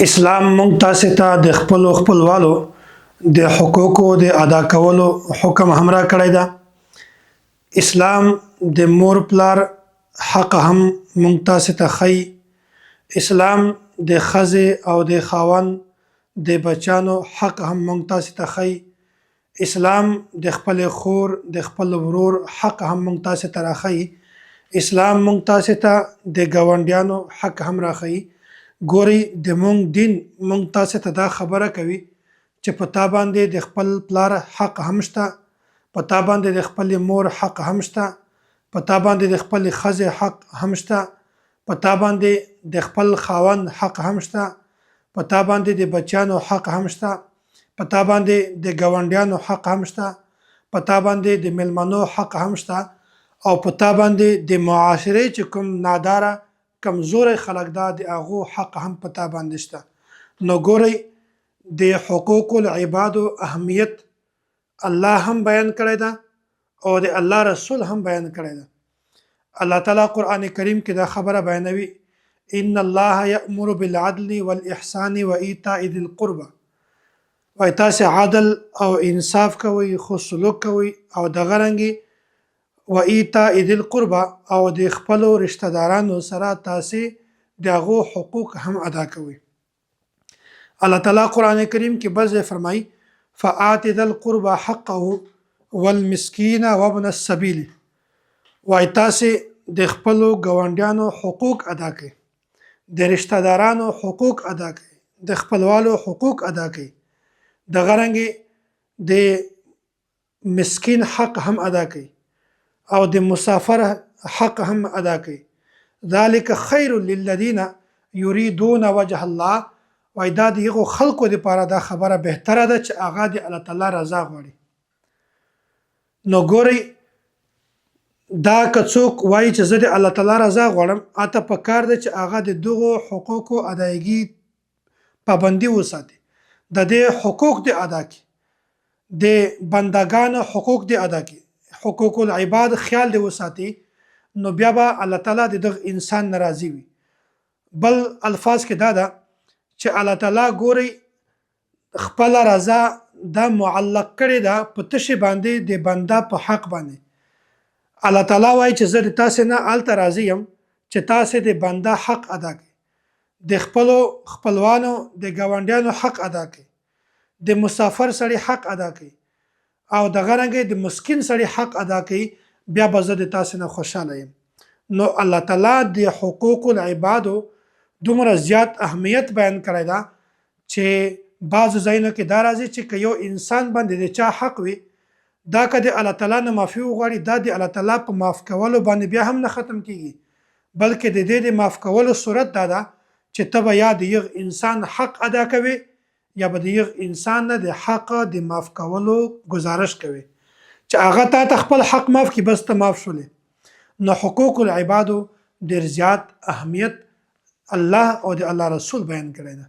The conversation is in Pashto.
اسلام مونږ تاسو ته د خپلوالو د حقوقو د ادا کولو حکم هم را کړی دا. اسلام د مور پلار حق هم مونږ تاسو ته ښيي. اسلام د ښځې او د خاوند د بچانو حق هم مونږ تاسو ته ښيي. اسلام د خپل خور د خپل ورور حق هم مونږ تاسو ته راښيي. اسلام مونږ تاسو ته د ګاونډیانو حق هم راښيي. ګوري د مونږ دین مونږ تاسو ته دا خبره کوي چې په تا باندې د خپل پلار حق هم شته، په تا باندې د خپل مور حق هم شته، په تا باندې د خپل ښځې حق هم شته، په تا باندې د خپل خاوند حق هم شته، په تا باندې د بچیانو حق هم شته، په تا باندې د ګاونډیانو حق هم شته، په تا باندې د میلمنو حق هم شته، او په تا باندې د معاشرې چې کوم ناداره کمزوري خلک دا د هغو حق هم په تا باندې شته. نو ګورئ د حقوق العبادو اهمیت الله هم بیان کړی ده او د الله رسول هم بیان کړی ده. الله تعالی قرآن کریم کې دا خبره بیانوي: ان الله یأمر بالعدل والاحسان وایتاء ذی القربى. وایي تاسې عدل او انصاف کوئ، خو سلوک کوئ، او دغه رنګې وایتاء ذی القربى او د خپلو رشته دارانو سره تاسې د هغو حقوق هم ادا کوئ. الله تعالی قرآن کریم کې بل ځای فرمایي: فآت ذی القربى حقه والمسکین وابن السبیل. وایي تاسې د خپلو ګاونډیانو حقوق ادا کړئ، د رشته دارانو حقوق ادا کړئ، د خپلوالو حقوق ادا کړئ، دغه رنګې د مسکین حق هم ادا کړئ او د مسافر حق هم ادا کړئ. ذلک خیر للذین یریدون وجه الله. وایي دا د هغو خلکو دپاره دا خبره بهتره ده چې هغه د الله تعالی رضا غواړي. نو ګورئ دا که څوک وایي چې زه د الله تعالی رضا غواړم، اته پکار ده چې هغه د دغو حقوقو ادایګي پابندي وساتي، د دې حقوق د ادا کړي، د بندګانو حقوق د ادا کړي، حقوق العباد خیال دی وساتي. نو بیا به الله تعالی د دغه انسان ناراضي وي. بل الفاظ کې دا ده چې الله تعالی ګوري خپل رضا دا معلق کړې ده په تشي باندې د بنده په حق باندې. الله تعالی وایي چې زه د تاسې نه هلته راضي یم چې تاسې د بنده حق ادا کړئ، د خپلو خپلوانو د ګاونډیانو حق ادا کړئ، د مسافر سړي حق ادا کړئ، او دغه رنګې د مسکین سړي حق ادا کړئ، بیا به زه د تاسې نه خوشحاله یم. نو الله تعالی د حقوق العبادو دومره زیات اهمیت بیان کړی ده چې بعضو ځایونو کې دا راځي چې که یو انسان باندې د چا حق وي، دا که د الله تعالی نه معافي وغواړي، دا د الله تعالی په معاف کولو باندې بیا هم نه ختم کیږي، بلکې د دې د معاف کولو صورت دا ده چې ته به یا د یو انسان حق ادا کوي یا به د یو انسان نه د حق د معاف کولو گزارش کوي چې هغه تا ته خپل حق معاف کړي، بس ته معاف شولې. نو حقوق العبادو ډیر زیات اهمیت الله او د الله رسول بیان کړی ده.